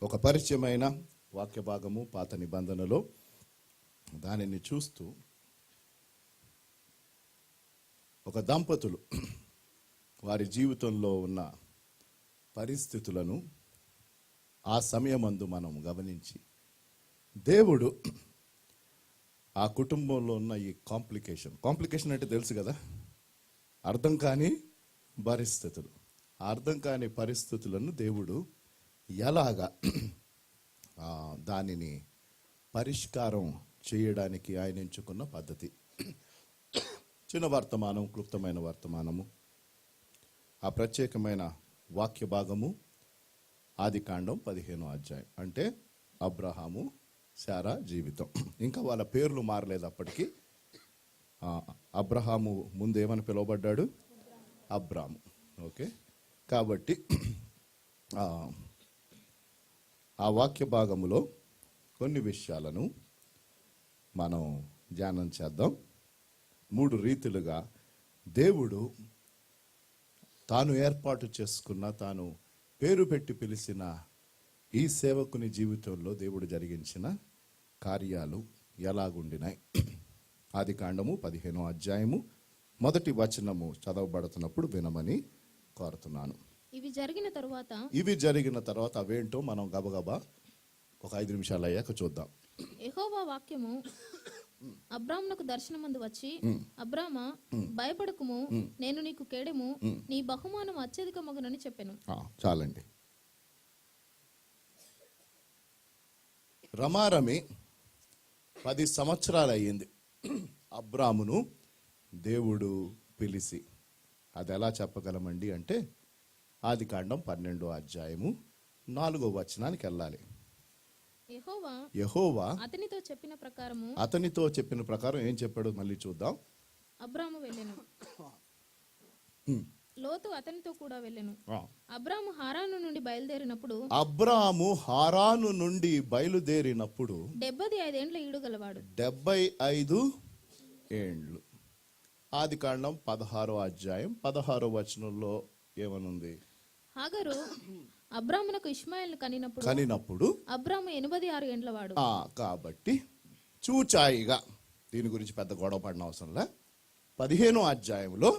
ఒక పరిచయమైన వాక్య భాగము పాత నిబంధనలో దానిని చూస్తూ ఒక దంపతులు వారి జీవితంలో ఉన్న పరిస్థితులను ఆ సమయమందు మనం గమనించి దేవుడు ఆ కుటుంబంలో ఉన్న ఈ కాంప్లికేషన్ అంటే తెలుసు కదా, అర్థం కాని పరిస్థితులు, అర్థం కాని పరిస్థితులను దేవుడు ఎలాగా దానిని పరిష్కారం చేయడానికి ఆయన ఎంచుకున్న పద్ధతి. చిన్న వర్తమానం, క్లుప్తమైన వర్తమానము, ఆ ప్రత్యేకమైన వాక్య భాగము ఆదికాండం 15వ అధ్యాయం. అంటే అబ్రహాము శారా జీవితం. ఇంకా వాళ్ళ పేర్లు మారలేదు అప్పటికి. అబ్రహాము ముందు ఏమని పిలువబడ్డాడు? అబ్రాము. ఓకే, కాబట్టి ఆ వాక్య భాగములో కొన్ని విషయాలను మనం ధ్యానం చేద్దాం. 3 రీతిలుగా దేవుడు తాను ఏర్పాటు చేసుకున్న, తాను పేరు పెట్టి పిలిచిన ఈ సేవకుని జీవితంలో దేవుడు జరిగించిన కార్యాలు ఎలాగుండినాయి. ఆదికాండము 15వ అధ్యాయము 1వ వచనము చదవబడుతున్నప్పుడు వినమని కోరుతున్నాను. ఇవి జరిగిన తరువాత అవేంటో మనం గబగబా ఒక 5 నిమిషాలు అయ్యాక చూద్దాం. యెహోవా వాక్యము అబ్రామునకు దర్శనమందు వచ్చి, అబ్రామా, భయపడకుము, నేను నీకు కేడెము, నీ బహుమానం అత్యధికమగునని చెప్పెను. చాలండి. రమారమి 10 సంవత్సరాలు అయ్యింది అబ్రామును దేవుడు పిలిచి. అది ఎలా చెప్పగలమండి అంటే ఆదికాండం 12వ అధ్యాయము 4వ వచనానికి వెళ్ళాలి. యెహోవా అతనితో చెప్పిన ప్రకారం ఏం చెప్పాడు మళ్ళీ చూద్దాం. అబ్రాము వెళ్ళెను, లోతు అతనితో కూడా వెళ్ళెను. అబ్రాము హారాను నుండి బయలుదేరినప్పుడు 75 ఏండ్ల ఈడు గలవాడు. 75 ఏండ్లు. ఆదికాండం 16వ అధ్యాయం 16వ వచనంలో ఏమనుంది? హాగరు అబ్రామునకు ఇష్మాయేలును కనినప్పుడు అబ్రాము 86 ఏండ్ల వాడు. కాబట్టి చూచాయిగా దీని గురించి పెద్ద గొడవ పడిన అవసరంలా. 15వ అధ్యాయంలో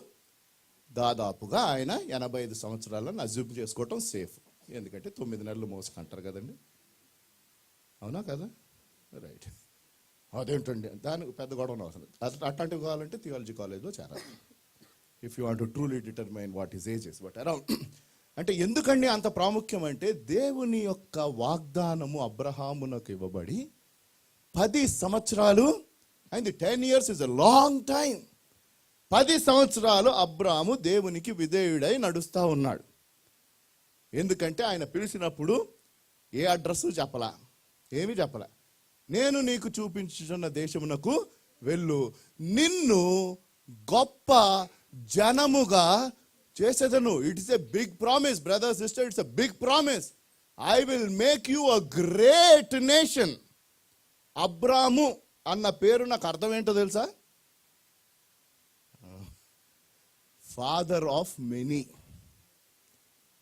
దాదాపుగా ఆయన 85 సంవత్సరాలను అజ్యూమ్ చేసుకోవటం సేఫ్. ఎందుకంటే 9 నెలలు మోసుకుంటారు కదండి, అవునా కదా? రైట్. అదేంటండి దానికి పెద్ద గొడవ అవసరం. అట్లాంటివి కావాలంటే థియాలజీ కాలేజ్లో చేరాలి, if you want to truly determine what is ages. But around అంటే ఎందుకండి అంత ప్రాముఖ్యం అంటే దేవుని యొక్క వాగ్దానము అబ్రహామునకు ఇవ్వబడి 10 సంవత్సరాలు అయింది. 10 years is a long time. 10 సంవత్సరాలు అబ్రాము దేవునికి విధేయుడై నడుస్తూ ఉన్నాడు. ఎందుకంటే ఆయన పిలిచినప్పుడు ఏ అడ్రస్ చెప్పలా, ఏమీ చెప్పలా. నేను నీకు చూపించుచున్న దేశమునకు వెళ్ళు, నిన్ను గొప్ప జనముగా చేసేదను. It is a big promise brother, sister, it's a big promise. I will make you a great nation. Abram అన్న పేరు నాకు అర్థం ఏంటో తెలుసా? ఫాదర్ ఆఫ్ మెనీ,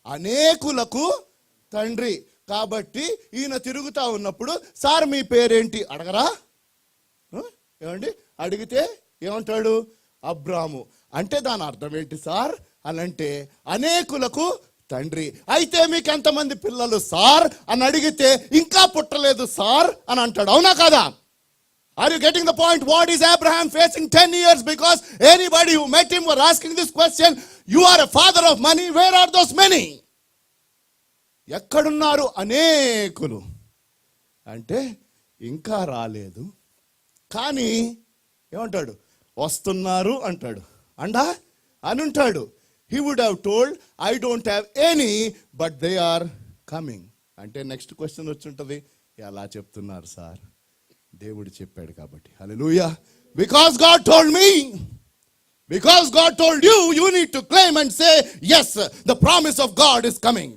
అనేకులకు తండ్రి. కాబట్టి ఈయన తిరుగుతా ఉన్నప్పుడు సార్ మీ పేరేంటి అడగరా? ఏమండి అడిగితే ఏమంటాడు? అబ్రాము. అంటే దాని అర్థం ఏంటి సార్ అని అంటే అనేకులకు తండ్రి. అయితే మీకు ఎంతమంది పిల్లలు సార్ అని అడిగితే ఇంకా పుట్టలేదు సార్ అని అంటాడు, అవునా కదా? Are you getting the point? What is Abraham facing 10 years? Because anybody who met him were asking this question. You are a father of many. Where are those many? ఎక్కడున్నారు అనేకులు అంటే ఇంకా రాలేదు, కానీ ఏమంటాడు? వస్తున్నారు అంటాడు. అండా అని ఉంటాడు. He would have told, I don't have any, but they are coming. అంటే నెక్స్ట్ క్వశ్చన్ వచ్చి ఉంటుంది, ఎలా చెప్తున్నారు సార్? దేవుడు చెప్పాడు కాబట్టి. హల్లెలూయా. Because God told me, because God told you, you need to claim and say, yes, the promise of God is coming.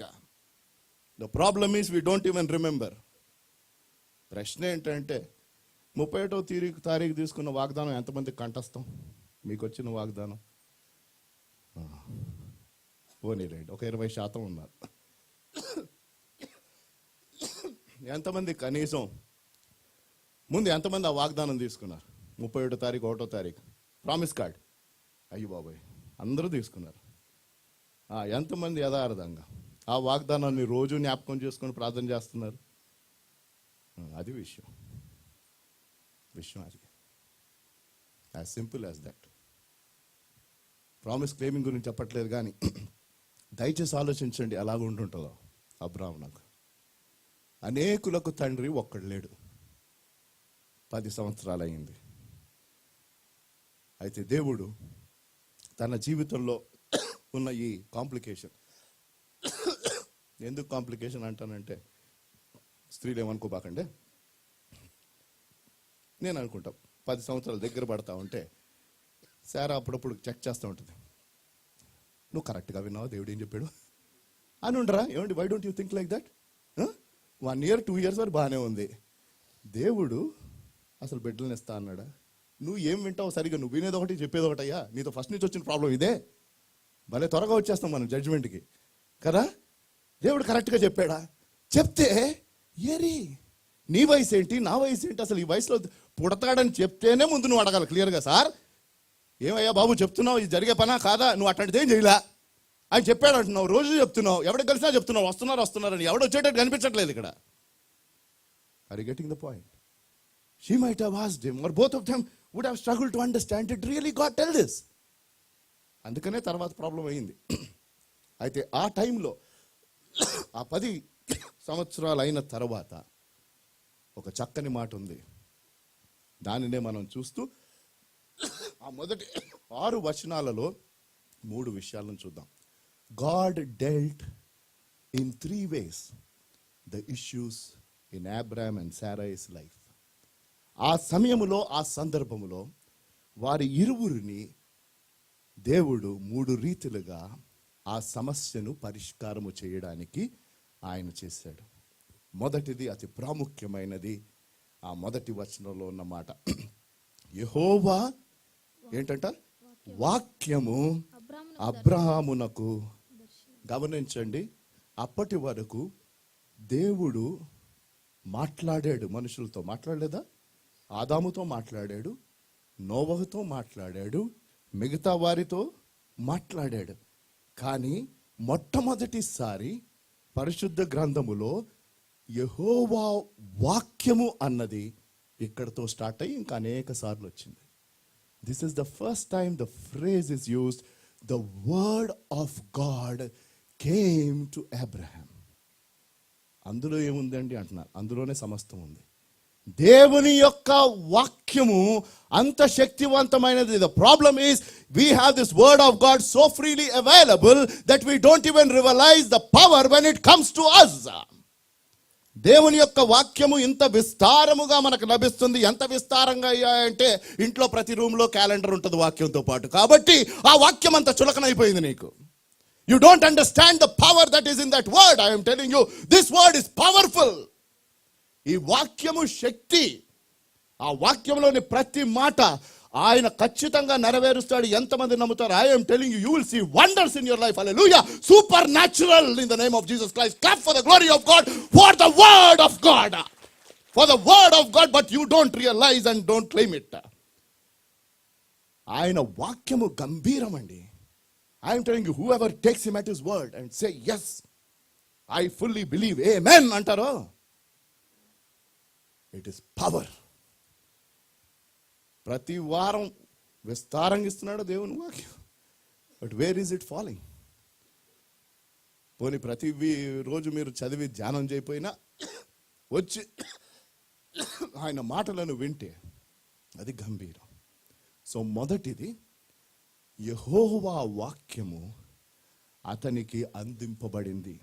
The problem is we don't even remember. ప్రశ్న ఏంటంటే 31వ తారీఖు తీసుకున్న వాగ్దానం ఎంతమందికి కంఠస్థం? మీకు వచ్చిన వాగ్దానం పోనీలేండి, ఒక 20% ఉన్నారు. ఎంతమంది కనీసం ముందు ఎంతమంది ఆ వాగ్దానం తీసుకున్నారు? 31వ తారీఖు 1వ తారీఖు ప్రామిస్ కార్డ్, అయ్యో బాబాయ్ అందరూ తీసుకున్నారు. ఎంతమంది యథార్థంగా ఆ వాగ్దానాన్ని రోజు జ్ఞాపకం చేసుకొని ప్రార్థన చేస్తున్నారు? అది విషయం అది. As simple as that. Promise claiming గురించి చెప్పట్లేదు, కానీ దయచేసి ఆలోచించండి ఎలాగ ఉంటుంటుందో. అబ్రాహాము నాకు అనేకులకు తండ్రి ఒక్కడు లేడు, 10 సంవత్సరాలు అయింది. అయితే దేవుడు తన జీవితంలో ఉన్న ఈ కాంప్లికేషన్, ఎందుకు కాంప్లికేషన్ అంటానంటే, స్త్రీలు ఏమనుకోబాకండి, నేను అనుకుంటా 10 సంవత్సరాలు దగ్గర పడతా ఉంటే సారా అప్పుడప్పుడు చెక్ చేస్తూ ఉంటుంది, నువ్వు కరెక్ట్గా విన్నావా దేవుడు ఏం చెప్పాడు అని ఉండరా? ఏమండి, why don't you think like that? 1 year 2 years వరకు బాగానే ఉంది, దేవుడు అసలు బిడ్డలను ఇస్తా అన్నాడా? నువ్వు ఏం వింటావు సరిగా, నువ్వు వినేది ఒకటి చెప్పేది ఒకటయ్యా. నీతో ఫస్ట్ నుంచి వచ్చిన ప్రాబ్లం ఇదే. భలే త్వరగా వచ్చేస్తాం మనం జడ్జిమెంట్కి కదా. దేవుడు కరెక్ట్గా చెప్పాడా? చెప్తే ఏరి నీ వయసు ఏంటి, నా వయసు ఏంటి, అసలు ఈ వయసులో పుడతాడని చెప్తేనే ముందు నువ్వు అడగాలి క్లియర్గా. సార్ ఏమయ్యా బాబు చెప్తున్నావు, ఇది జరిగే పనా కాదా, నువ్వు అట్లాంటిది ఏం చేయలే ఆయన చెప్పాడు అంటున్నావు, రోజు చెప్తున్నావు, ఎవరికి కలిసినా చెప్తున్నావు, వస్తున్నారని ఎవడు వచ్చేటట్టు కనిపించట్లేదు ఇక్కడ. Are you getting the point? She might have asked him, or both of them would have struggled to understand, did really God tell this? అందుకనే తర్వాత ప్రాబ్లం అయింది. అయితే ఆ టైంలో ఆ 10 సంవత్సరాలు అయిన తర్వాత ఒక చక్కని మాట ఉంది, దానినే మనం చూస్తూ ఆ మొదటి 6 వచనాలలో 3 విషయాలను చూద్దాం. God dwelt in 3 ways the issues in Abraham and Sarai's life. ఆ సమయములో, ఆ సందర్భములో వారి ఇరువురిని దేవుడు 3 రీతిలుగా ఆ సమస్యను పరిష్కారము చేయడానికి ఆయన చేశాడు. మొదటిది, అతి ప్రాముఖ్యమైనది, ఆ మొదటి వచనంలో ఉన్న మాట, యెహోవా ఏంటంట, వాక్యము అబ్రహామునకు. గమనించండి, అప్పటి వరకు దేవుడు మాట్లాడాడు, మనుషులతో మాట్లాడలేదా? ఆదాముతో మాట్లాడాడు, నోవహుతో మాట్లాడాడు, మిగతా వారితో మాట్లాడాడు. కానీ మొట్టమొదటిసారి పరిశుద్ధ గ్రంథములో యెహోవా వాక్యము అన్నది ఇక్కడతో స్టార్ట్ అయ్యి ఇంకా అనేక సార్లు వచ్చింది. This is the first time the phrase is used, the word of God came to Abraham. అందులో ఏముందండి అంటున్నారు, అందులోనే సమస్తం ఉంది. దేవుని యొక్క వాక్యము అంత శక్తివంతమైనది. The problem is we have this word of God so freely available that we don't even realize the power when it comes to us. దేవుని యొక్క వాక్యము ఇంత విస్తారముగా మనకు లభిస్తుంది. ఎంత విస్తారంగా అంటే ఇంట్లో ప్రతి రూమ్లో క్యాలెండర్ ఉంటుంది వాక్యంతో పాటు. కాబట్టి ఆ వాక్యం అంత చులకనైపోయింది నీకు. You don't understand the power that is in that word. I am telling you, this word is powerful. ఈ వాక్యము శక్తి. ఆ వాక్యంలోని ప్రతి మాట ఆయన ఖచ్చితంగా నెరవేరుస్తాడు. ఎంతమంది నమ్ముతారు? I am telling you, you will see wonders in your life. Hallelujah. Supernatural in the name of Jesus Christ. Clap for the glory of God, for the word of God. For the word of God, but you don't realize and don't claim it. ఆయన వాక్యము గంభీరమండి. I am telling you, whoever takes him at his word and say, yes, I fully believe, amen, antaro, it is power. ప్రతి వారం విస్తారంగా ఇస్తున్నాడు దేవుని వాక్యం. But where is it following? పోనీ ప్రతి రోజు మీరు చదివి ధ్యానం చేయకపోయినా వచ్చి ఆయన మాటలను వింటే అది గంభీరం. సో మొదటిది, యెహోవా వాక్యము అతనికి అందింపబడింది.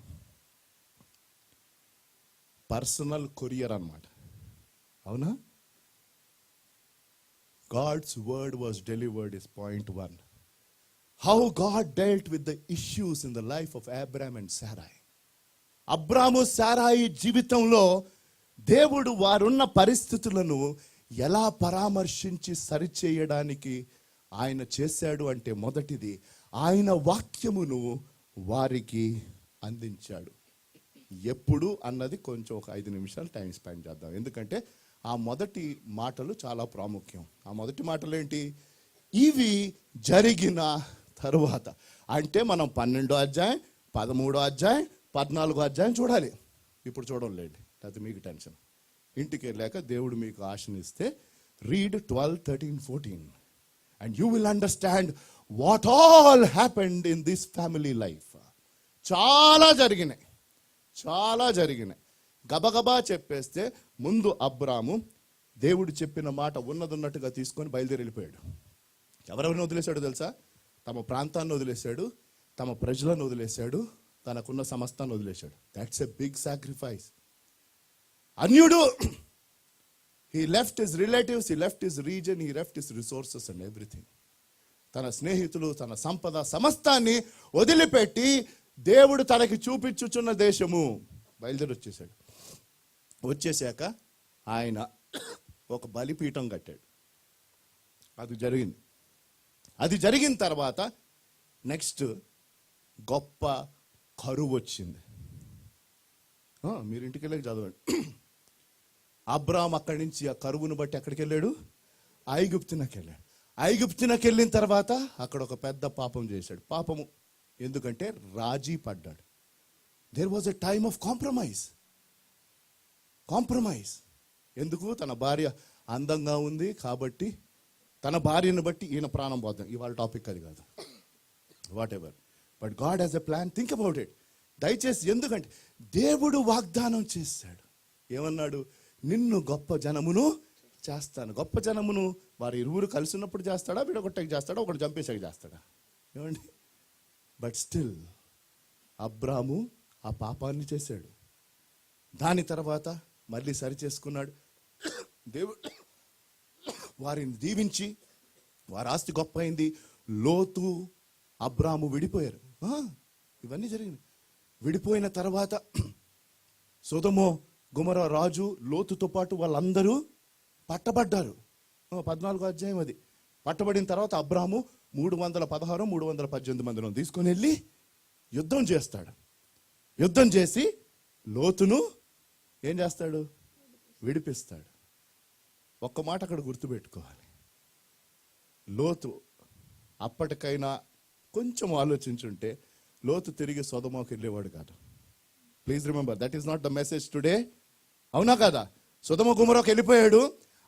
పర్సనల్ కొరియర్ అన్నమాట. అవునా? God's word was delivered is point 1. How God dealt with the issues in the life of Abraham and Sarai. అబ్రాము సారాయి జీవితంలో దేవుడు వారున్న పరిస్థితులను ఎలా పరామర్శించి సరిచేయడానికి ఆయన చేశాడు అంటే, మొదటిది ఆయన వాక్యమును వారికి అందించాడు. ఎప్పుడు అన్నది కొంచెం ఒక 5 నిమిషాలు టైం స్పెండ్ చేద్దాం. ఎందుకంటే ఆ మొదటి మాటలు చాలా ప్రాముఖ్యం. ఆ మొదటి మాటలు ఏంటి? ఇవి జరిగిన తరువాత. అంటే మనం 12వ అధ్యాయం, 13వ అధ్యాయం, 14వ అధ్యాయం చూడాలి. ఇప్పుడు చూడండి, అది మీకు టెన్షన్. ఇంటికి వెళ్ళాక దేవుడు మీకు ఆశనిస్తే read 12, 13, 14 and you will understand what all happened in this family life. చాలా జరిగినాయి. గబగబా చెప్పేస్తే, ముందు అబ్రాము దేవుడు చెప్పిన మాట ఉన్నట్టుగా తీసుకొని బయలుదేరి వెళ్ళిపోయాడు. ఎవరెవరిని వదిలేశాడు తెలుసా? తమ ప్రాంతాన్ని వదిలేశాడు, తమ ప్రజలను వదిలేశాడు, తనకున్న సమస్తాన్ని వదిలేశాడు. That's a big sacrifice. అన్యుడు, he left his relatives, he left his region, he left his resources and everything. తన స్నేహితులు, తన సంపద సమస్తాన్ని వదిలిపెట్టి దేవుడు తనకి చూపించుచున్న దేశము బయలుదేరి వచ్చేసాడు. వచ్చేసాక ఆయన ఒక బలిపీఠం కట్టాడు. అది జరిగిన తర్వాత నెక్స్ట్ గొప్ప కరువు వచ్చింది. మీరు ఇంటికి వెళ్ళాక చదవండి. అబ్రాహాం అక్కడి నుంచి ఆ కరువును బట్టి ఎక్కడికి వెళ్ళాడు? ఐగుప్తునకి వెళ్ళాడు. ఐగుప్తునకి వెళ్ళిన తర్వాత అక్కడ ఒక పెద్ద పాపం చేశాడు. పాపము ఎందుకంటే రాజీ పడ్డాడు. There was a time of compromise. ఎందుకు? తన భార్య అందంగా ఉంది కాబట్టి తన భార్యను బట్టి ఈయన ప్రాణం పోతాం. ఇవాళ టాపిక్ అది కాదు. What ever, but God has a plan. Think about it. దయచేసి, ఎందుకంటే దేవుడు వాగ్దానం చేశాడు. ఏమన్నాడు? నిన్ను గొప్ప జనమును చేస్తాను. గొప్ప జనమును వారి ఇరువురు కలిసి ఉన్నప్పుడు చేస్తాడా, విడగొట్టకి చేస్తాడా, ఒకటి చంపేసాక చేస్తాడా? ఏమండి? బట్ స్టిల్ అబ్రాము ఆ పాపాన్ని చేశాడు. దాని తర్వాత మళ్ళీ సరి చేసుకున్నాడు. దేవుడు వారిని దీవించి వారి ఆస్తి గొప్ప అయింది. లోతు, అబ్రాము విడిపోయారు. ఇవన్నీ జరిగింది. విడిపోయిన తర్వాత సొదొమ గొమొర్రా రాజు లోతుతో పాటు వాళ్ళందరూ పట్టబడ్డారు. 14వ అధ్యాయం అది. పట్టబడిన తర్వాత అబ్రాము 316, 318 మందిని తీసుకొని వెళ్ళి యుద్ధం చేస్తాడు. యుద్ధం చేసి లోతును ఏం చేస్తాడు? విడిపిస్తాడు. ఒక్క మాట అక్కడ గుర్తుపెట్టుకోవాలి. లోతు అప్పటికైనా కొంచెం ఆలోచించుంటే లోతు తిరిగి సొదొమకి వెళ్ళేవాడు కాదు. Please remember, that is not the message today. అవునా కదా? సొదొమ గొమొర్రాకి వెళ్ళిపోయాడు.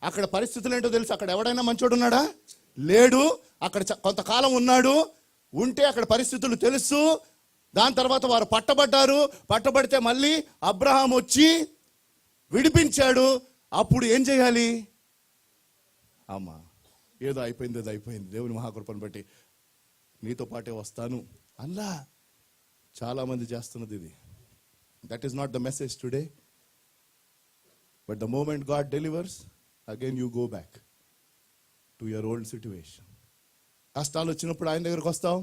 అక్కడ పరిస్థితులు ఏంటో తెలుసు. అక్కడ ఎవడైనా మంచోడు ఉన్నాడా? లేడు. అక్కడ కొంతకాలం ఉన్నాడు. ఉంటే అక్కడ పరిస్థితులు తెలుసు. దాని తర్వాత వారు పట్టబడ్డారు. పట్టబడితే మళ్ళీ అబ్రహాం వచ్చి విడిపించాడు. అప్పుడు ఏం చేయాలి? అమ్మా, ఏదో అయిపోయింది, అది అయిపోయింది, దేవుని మహాకృపను బట్టి నీతో పాటే వస్తాను అల్లా. చాలా మంది చేస్తున్నది ఇది. That is not the message today. But the moment God delivers, again you go back to your old situation. కష్టాలు వచ్చినప్పుడు ఆయన దగ్గరకు వస్తావు.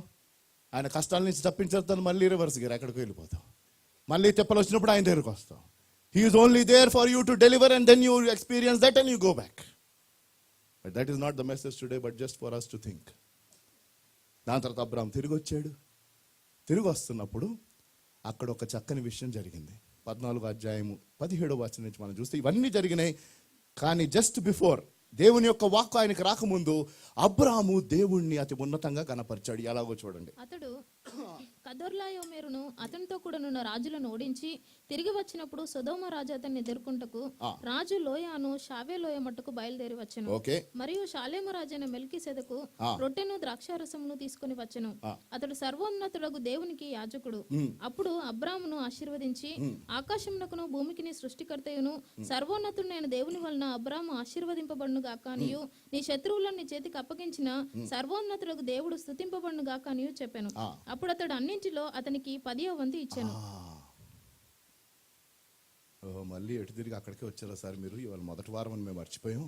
ఆయన కష్టాల నుంచి తప్పించేస్తాను. మళ్ళీ రివర్స్ గేర్ ఎక్కడికి వెళ్ళిపోతావు. మళ్ళీ తెప్పలు వచ్చినప్పుడు ఆయన దగ్గరకు వస్తావు. He is only there for you to deliver and then you experience that and you go back. But that is not the message today, but just for us to think. దాని తర్వాత అబ్రాహాం తిరిగి వచ్చాడు. తిరిగి వస్తున్నప్పుడు అక్కడ ఒక చక్కని విషయం జరిగింది. 14వ అధ్యాయము 17వ వచనం నుంచి మనం చూస్తే ఇవన్నీ జరిగినాయి. కానీ జస్ట్ బిఫోర్, దేవుని యొక్క వాక్కు ఆయనకు రాకముందు అబ్రాహాము దేవుణ్ణి అతి ఉన్నతంగా కనపరిచాడు. ఎలాగో చూడండి. అతడు కదొర్లాయోమెరును అతనితో కూడా నున్న రాజులను ఓడించి తిరిగి వచ్చినప్పుడు సొదొమ రాజు అతన్ని ఎదుర్కొంటకు రాజు లోయను షావే లోయ మట్టుకు బయలుదేరి వచ్చెను. మరియు షాలేము రాజైన మెల్కీసెదకు రొట్టెను ద్రాక్షారసమును తీసుకుని వచ్చెను. అతడు సర్వోన్నతుడగు దేవునికి యాజకుడు. అప్పుడు అబ్రామును ఆశీర్వదించి, ఆకాశమునకును భూమికిని సృష్టికర్తయును సర్వోన్నతుడైన దేవుని వలన అబ్రాము ఆశీర్వదింపబడును గాకనియు నీ శత్రువులను నీ చేతికి అప్పగించిన సర్వోన్నతుడగు దేవుడు స్తుతింపబడును గాకనియు చెప్పాను. అప్పుడు అతడు అన్నింటిలో అతనికి 10వ వంతు ఇచ్చాను. మళ్ళీ ఎటు తిరిగి అక్కడికే వచ్చారా సార్ మీరు? ఇవాళ మొదటి వారం అని మేము మర్చిపోయాం.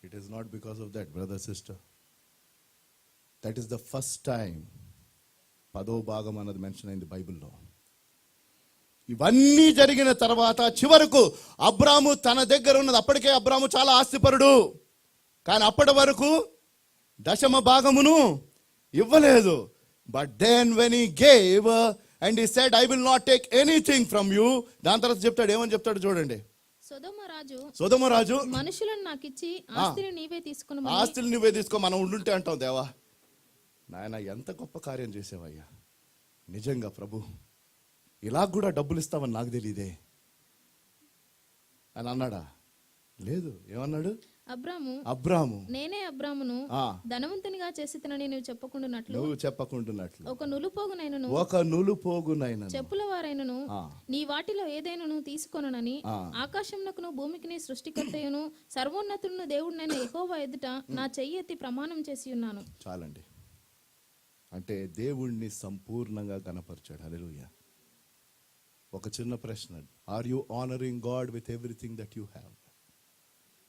It is not because of that brother sister. That is the first time 10వ భాగం అన్నది మెన్షన్ అయింది బైబిల్లో. ఇవన్నీ జరిగిన తర్వాత చివరకు అబ్రాము తన దగ్గర ఉన్నది, అప్పటికే అబ్రాము చాలా ఆస్తిపరుడు, కానీ అప్పటి వరకు 10వ భాగమును ఇవ్వలేదు. But then when he gave and he said I will not take anything from you. దాని తర్వాత చెప్తాడు, ఏమని చెప్తాడు చూడండి. సొదొమ రాజు మనుషులను నాకిచ్చి ఆస్తిని నీవే తీసుకుని, ఆస్తులు నువ్వే తీసుకో. మనం ఉండుంటే అంటాం, దేవా నాయన ఎంత గొప్ప కార్యం చేసేవయ్యా, నిజంగా ప్రభు ఇలా కూడా డబ్బులు ఇస్తావని నాకు తెలియదే అని అన్నాడా? లేదు. ఏమన్నాడు? అబ్రాము నేనే అబ్రామును ధనవంతునిగా చేసినని నువ్వు చెప్పకుండానట్లు ఒక నులుపోగునైనను చెప్పుల వారైనను నీ వాటిలో ఏదైనాను తీసుకొనని ఆకాశమునకును భూమికి సృష్టికర్తయును సర్వోన్నతుడును దేవుడినైన యెహోవా ఎదుట నా చెయ్యి ఎత్తి ప్రమాణం చేసి ఉన్నాను. చాలండి. అంటే దేవుణ్ణి సంపూర్ణంగా గణపరిచాడు. హల్లెలూయా. ఒక చిన్న ప్రశ్న, are you honouring God with everything that you have?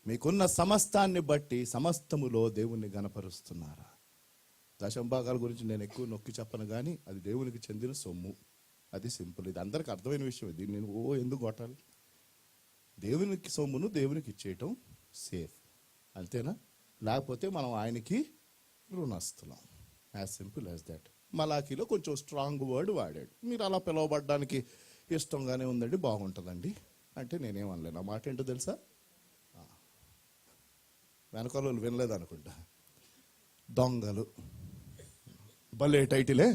మీకున్న సమస్తాన్ని బట్టి సమస్తములో దేవుణ్ణి గణపరుస్తున్నారా? దశంభాగాల గురించి నేను ఎక్కువ నొక్కి చెప్పను, కానీ అది దేవునికి చెందిన సొమ్ము. అది సింపుల్. ఇది అందరికి అర్థమైన విషయం. దీన్ని నేను ఎందుకు కొట్టాలి? దేవునికి సొమ్మును దేవునికి ఇచ్చేయటం సేఫ్, అంతేనా? లేకపోతే మనం ఆయనకి రుణస్తులం. As simple as that. మలాకీలో కొంచెం స్ట్రాంగ్ వర్డ్ వాడాడు. మీరు అలా పిలవబడ్డానికి ఇష్టంగానే ఉందండి, బాగుంటుందండి అంటే నేనేమనలేను. ఆ మాట ఏంటో తెలుసా? వెనకాల వాళ్ళు వినలేదు అనుకుంటా. దొంగలు, భలే టైటిలే.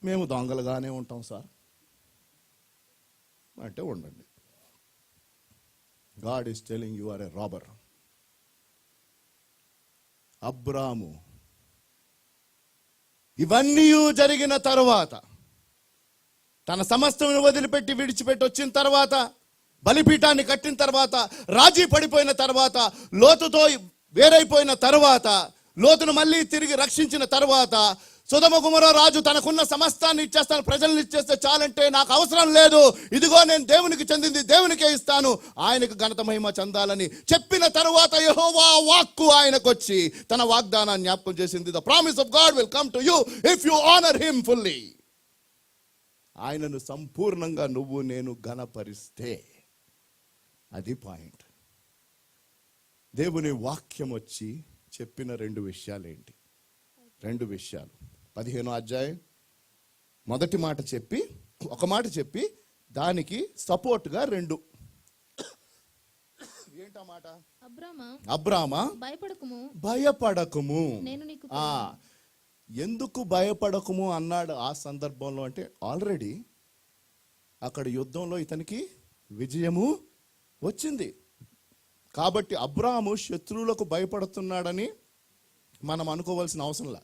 మేము దొంగలుగానే ఉంటాం సార్ అంటే ఉండండి. God is telling you are a robber. Abram ఇవన్నీ జరిగిన తర్వాత, తన సమస్తమును వదిలిపెట్టి విడిచిపెట్టి వచ్చిన తర్వాత, బలిపీఠాన్ని కట్టిన తర్వాత, రాజీ పడిపోయిన తర్వాత, లోతుతో వేరైపోయిన తర్వాత, లోతును మళ్ళీ తిరిగి రక్షించిన తర్వాత, సొదొమ గొమొర్రా రాజు తనకున్న సమస్తాన్ని ఇచ్చేస్తాను, ప్రజల్ని ఇచ్చేస్తే చాలంటే నాకు అవసరం లేదు, ఇదిగో నేను దేవునికి చెందింది దేవునికే ఇస్తాను, ఆయనకు ఘనత మహిమ చెందాలని చెప్పిన తర్వాత యెహోవా వాక్కు ఆయనకు వచ్చి తన వాగ్దానాన్ని జ్ఞాపకం చేసింది. The promise of God will come to you if you honour him fully. ఆయనను సంపూర్ణంగా నువ్వు నేను ఘనపరిస్తే, అది పాయింట్. దేవుని వాక్యం వచ్చి చెప్పిన రెండు విషయాలు ఏంటి? రెండు విషయాలు. 15వ అధ్యాయం మొదటి మాట చెప్పి, ఒక మాట చెప్పి దానికి సపోర్ట్గా రెండు. ఏంటా మాట? అబ్రామా భయపడకుము. ఎందుకు భయపడకుము అన్నాడు ఆ సందర్భంలో అంటే, ఆల్రెడీ అక్కడ యుద్ధంలో ఇతనికి విజయము వచ్చింది. కాబట్టి అబ్రాము శత్రువులకు భయపడుతున్నాడని మనం అనుకోవాల్సిన అవసరంలా.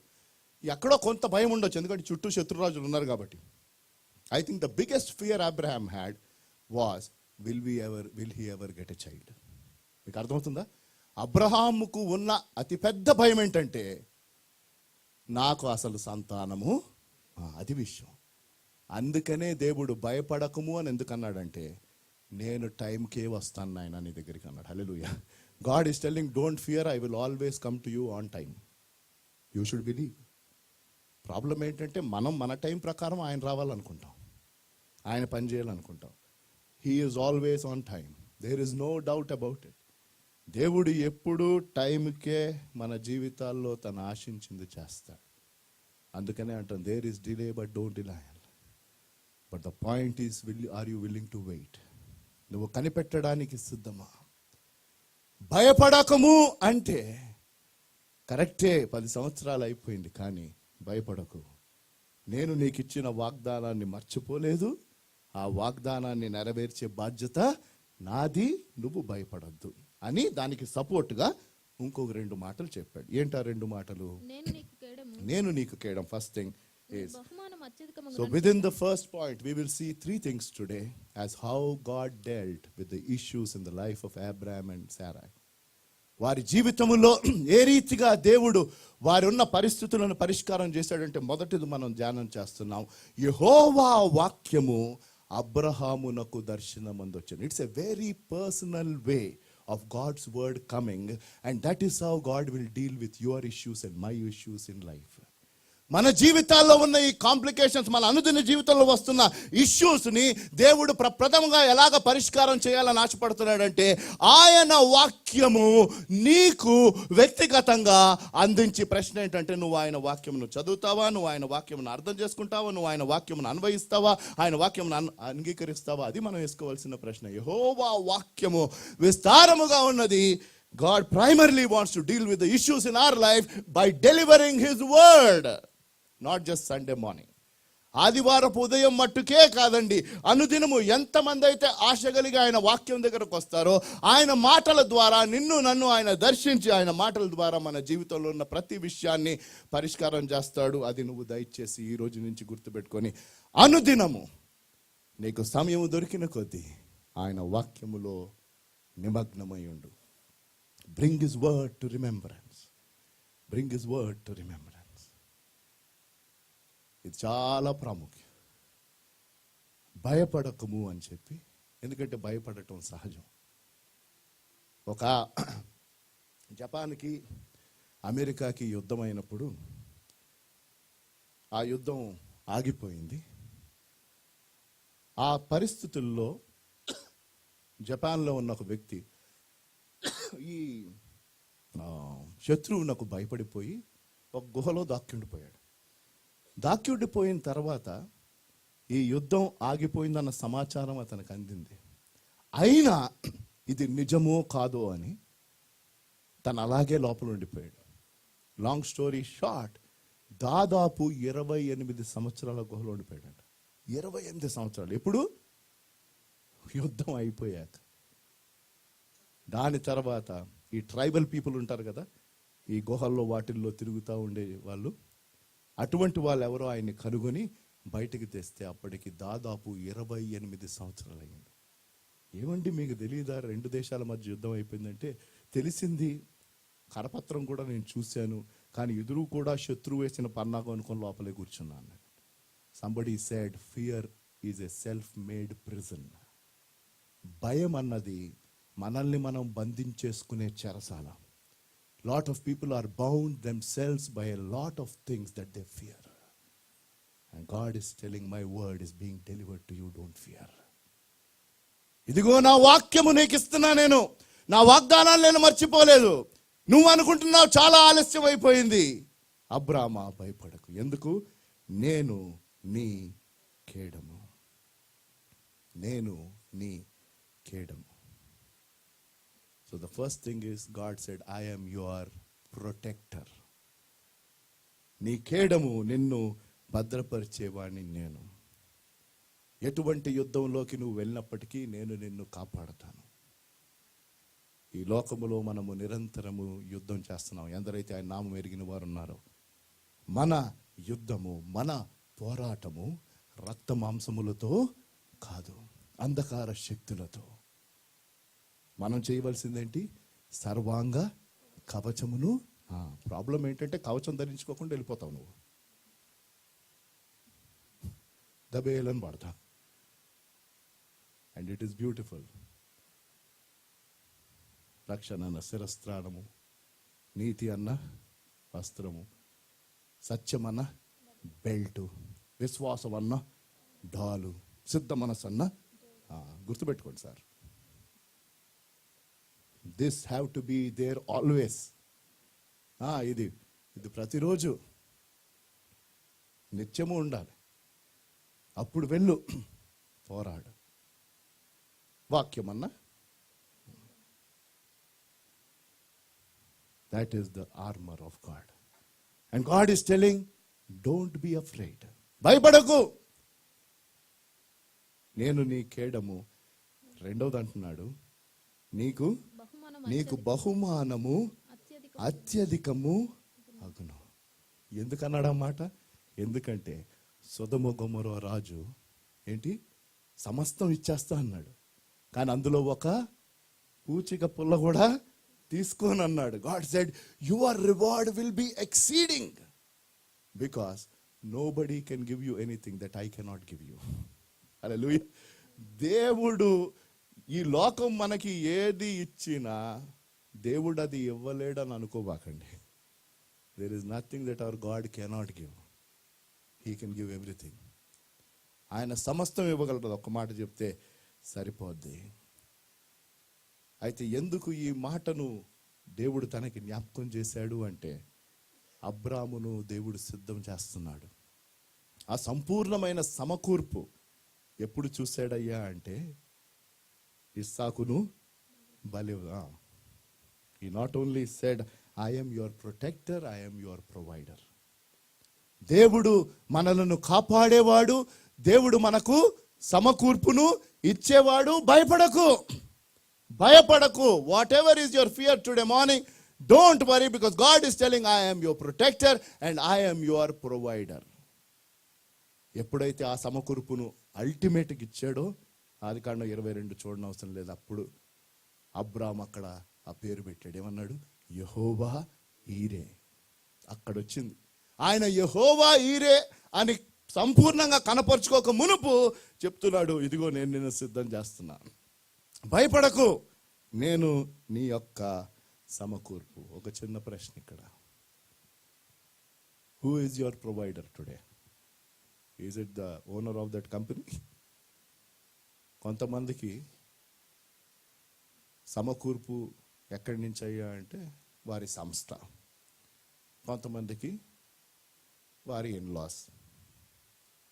ఎక్కడో కొంత భయం ఉండొచ్చు, ఎందుకంటే చుట్టూ శత్రురాజులు ఉన్నారు కాబట్టి. I think the biggest fear Abraham had was will he ever get a child. మీకు అర్థమవుతుందా? అబ్రహాముకు ఉన్న అతిపెద్ద భయం ఏంటంటే, నాకు అసలు సంతానము, అది విషయం. అందుకనే దేవుడు భయపడకము అని ఎందుకు అన్నాడంటే, నేను టైంకే వస్తాను నాయన నీ దగ్గరికి అన్నాడు. Hallelujah. God is telling don't fear, I will always come to you on time. You should believe. Problem ఏంటంటే, మనం మన టైం ప్రకారం ఆయన రావాలనుకుంటాం, ఆయన పని చేయాలనుకుంటాం. He is always on time. There is no doubt about it. దేవుడు ఎప్పుడూ టైంకే మన జీవితాల్లో తను ఆశించింది చేస్తాడు. అందుకనే అంటాం, there is delay but don't delay. But the point is, are you willing to wait? నువ్వు కనిపెట్టడానికి సిద్ధమా? భయపడకము అంటే కరెక్టే, 10 సంవత్సరాలు అయిపోయింది, కానీ భయపడకు. నేను నీకు ఇచ్చిన వాగ్దానాన్ని మర్చిపోలేదు, ఆ వాగ్దానాన్ని నెరవేర్చే బాధ్యత నాది, నువ్వు భయపడద్దు అని దానికి సపోర్ట్గా ఇంకొక 2 మాటలు చెప్పాడు. ఏంటా 2 మాటలు? నేను నీకు కేడం. First thing is, so within the first point we will see 3 things today as how God dealt with the issues in the life of Abraham and Sarah. వారి జీవితంలో ఏ రీతిగా దేవుడు వారి ఉన్న పరిస్థితులను పరిష్కారం చేశాడంటే, మొదటిది మనం ధ్యానం చేస్తున్నాం, యెహోవా వాక్యము అబ్రహామునకు దర్శనమందు వచ్చింది. It's a very personal way of God's word coming, and that is how God will deal with your issues and my issues in life. మన జీవితాల్లో ఉన్న ఈ కాంప్లికేషన్స్, మన అనుదిన జీవితంలో వస్తున్న ఇష్యూస్ని దేవుడు ప్రప్రథమంగా ఎలాగ పరిష్కారం చేయాలని ఆశపడుతున్నాడంటే ఆయన వాక్యము నీకు వ్యక్తిగతంగా అందించి, ప్రశ్న ఏంటంటే నువ్వు ఆయన వాక్యమును చదువుతావా, నువ్వు ఆయన వాక్యమును అర్థం చేసుకుంటావా, నువ్వు ఆయన వాక్యమును అన్వయిస్తావా, ఆయన వాక్యమును అంగీకరిస్తావా? అది మనం వేసుకోవాల్సిన ప్రశ్న. యెహోవా వాక్యము విస్తారముగా ఉన్నది. God primarily wants to deal with the issues in our life by delivering his word, not just Sunday morning. ఆదివారపు ఉదయం మట్టుకే కాదండి, అనుదినము ఎంతమంది అయితే ఆశ కలిగి ఆయన వాక్యం దగ్గరకు వస్తారో, ఆయన మాటల ద్వారా నిన్ను నన్ను ఆయన దర్శించి ఆయన మాటల ద్వారా మన జీవితంలో ఉన్న ప్రతి విషయాన్ని పరిష్కారం చేస్తాడు. అది నువ్వు దయచేసి ఈ రోజు నుంచి గుర్తుపెట్టుకొని అనుదినము నీకు సమయం దొరికిన కొద్దీ ఆయన వాక్యములో నిమగ్నమై ఉండు. Bring his word to remembrance. Bring his word to remembrance. ఇది చాలా ప్రాముఖ్యం. భయపడకము అని చెప్పి, ఎందుకంటే భయపడటం సహజం. ఒక జపాన్కి అమెరికాకి యుద్ధం అయినప్పుడు ఆ యుద్ధం ఆగిపోయింది. ఆ పరిస్థితుల్లో జపాన్లో ఉన్న ఒక వ్యక్తి ఈ శత్రువునకు భయపడిపోయి ఒక గుహలో దాక్కుండిపోయాడు. దాక్కుండిపోయిన తర్వాత ఈ యుద్ధం ఆగిపోయిందన్న సమాచారం అతనికి అందింది. అయినా ఇది నిజమో కాదో అని తను అలాగే లోపల ఉండిపోయాడు. లాంగ్ స్టోరీ షార్ట్, దాదాపు 28 సంవత్సరాల గుహలో ఉండిపోయాడు. 28 సంవత్సరాలు. ఎప్పుడు? యుద్ధం అయిపోయాక. దాని తర్వాత ఈ ట్రైబల్ పీపుల్ ఉంటారు కదా, ఈ గుహల్లో వాటిల్లో తిరుగుతూ ఉండే వాళ్ళు, అటువంటి వాళ్ళు ఎవరో ఆయన్ని కనుగొని బయటికి తెస్తే అప్పటికి దాదాపు 28 సంవత్సరాలు అయింది. ఏమండి మీకు తెలియదా 2 దేశాల మధ్య యుద్ధం అయిపోయిందంటే? తెలిసింది, కరపత్రం కూడా నేను చూశాను, కానీ ఎదురు కూడా శత్రువు వేసిన పన్నాగం అనుకొని లోపలే కూర్చున్నాను. Somebody said fear is a self made prison. భయం అన్నది మనల్ని మనం బంధించేసుకునే చెరసాల. Lot of people are bound themselves by a lot of things that they fear. And God is telling my word is being delivered to you, don't fear. ఇదిగో నా వాక్యము నీకు ఇస్తున్నా, నేను నా వాగ్దానాలు నేను మర్చిపోలేదు. నువ్వు అనుకుంటున్నావు చాలా ఆలస్యం అయిపోయింది. అబ్రామా భయపడకు, ఎందుకు? నేను నీ కేడము, నేను నీ కేడము. So the first thing is God said, I am your protector. నీ కేడము, నిన్ను భద్రపరిచేవాణ్ణి నేను. ఎటువంటి యుద్ధంలోకి నువ్వు వెళ్ళినప్పటికీ నేను నిన్ను కాపాడతాను. ఈ లోకములో మనము నిరంతరము యుద్ధం చేస్తున్నాం. ఎందరైతే ఆయన నామం ఎరిగిన వారు ఉన్నారో, మన యుద్ధము, మన పోరాటము రక్త మాంసములతో కాదు, అంధకార శక్తులతో. మనం చేయవలసిందేంటి? సర్వాంగ కవచమును. ప్రాబ్లం ఏంటంటే కవచం ధరించుకోకుండా వెళ్ళిపోతావు నువ్వు, దబేలని పడతా. And it is beautiful. రక్షణ అన్న శిరస్త్రాణము, నీతి అన్న వస్త్రము, సత్యం అన్న బెల్టు, విశ్వాసం అన్న డాలు, సిద్ధ మనసు అన్న. గుర్తుపెట్టుకోండి sir, this have to be there always. ఇది ప్రతిరోజు నిత్యము ఉండాలి. అప్పుడు వెళ్ళు, పోరాడు. వాక్యం అన్న, that is the armor of God. And God is telling, don't be afraid. భయపడకు, నేను నీ కేడము. రెండవది అంటున్నాడు, నీకు బహుమానము అత్యధికము అగును. ఎందుకన్నాడు ఆ మాట? ఎందుకంటే సొదొమ గొమొర రాజు ఏంటి, సమస్తం ఇచ్చేస్తా అన్నాడు, కానీ అందులో ఒక పూచిక పుల్ల కూడా తీసుకోని అన్నాడు. God said, your reward will be exceeding, because nobody can give you anything that I cannot give you. Hallelujah. దేవుడు ఈ లోకం మనకి ఏది ఇచ్చినా దేవుడు అది ఇవ్వలేడని అనుకోబాకండి. There is nothing that our God cannot give. He can give everything. ఆయన సమస్తం ఇవ్వగలరు. ఒక్క మాట చెప్తే సరిపోద్ది. అయితే ఎందుకు ఈ మాటను దేవుడు తనకి జ్ఞాపకం చేశాడు అంటే, అబ్రామును దేవుడు సిద్ధం చేస్తున్నాడు. ఆ సంపూర్ణమైన సమకూర్పు ఎప్పుడు చూశాడయ్యా అంటే, ఇస్సాకును బలిగా. ఈ not only said, I am your protector, I am your provider. దేవుడు మనలను కాపాడేవాడు, దేవుడు మనకు సమకూర్పును ఇచ్చేవాడు. భయపడకు. What ever is your fear today morning, don't worry, because God is telling, I am your protector and I am your provider. ఎప్పుడైతే ఆ సమకూర్పును అల్టిమేట్గా ఇచ్చాడో, ఆదికాండం 22 చూడనవసరం లేదు, అప్పుడు అబ్రామ్ అక్కడ ఆ పేరు పెట్టాడు. ఏమన్నాడు? యెహోవా ఈరే. అక్కడ వచ్చింది. ఆయన యెహోవా ఈరే అని సంపూర్ణంగా కనపరుచుకోక మునుపు చెప్తున్నాడు, ఇదిగో నేను నిన్ను సిద్ధం చేస్తున్నాను, భయపడకు, నేను నీ యొక్క సమకూర్పు. ఒక చిన్న ప్రశ్న ఇక్కడ, who is your provider today? Is it the owner of that company? కొంతమందికి సమకూర్పు ఎక్కడి నుంచి అయ్యా అంటే వారి సంస్థ, కొంతమందికి వారి ఇన్లాస్,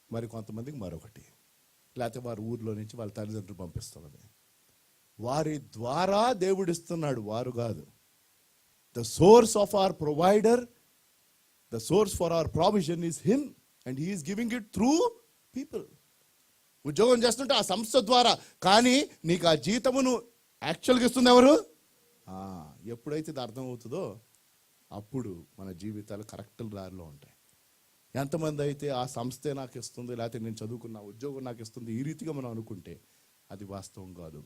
మరి కొంతమందికి మరొకటి, లేకపోతే వారి ఊర్లో నుంచి వాళ్ళ తల్లిదండ్రులు పంపిస్తున్నది. వారి ద్వారా దేవుడు ఇస్తున్నాడు, వారు కాదు. The source of our provider, the source for hour provision is him and he is giving it through people. ఉద్యోగం చేస్తుంటే ఆ సంస్థ ద్వారా, కానీ నీకు ఆ జీతమును యాక్చువల్గా ఇస్తుంది ఎవరు? ఎప్పుడైతే ఇది అర్థమవుతుందో అప్పుడు మన జీవితాలు కరెక్ట్ దారిలో ఉంటాయి. ఎంతమంది అయితే ఆ సంస్థే నాకు ఇస్తుంది, లేకపోతే నేను చదువుకున్న ఉద్యోగం నాకు ఇస్తుంది, ఈ రీతిగా మనం అనుకుంటే అది వాస్తవం కాదు.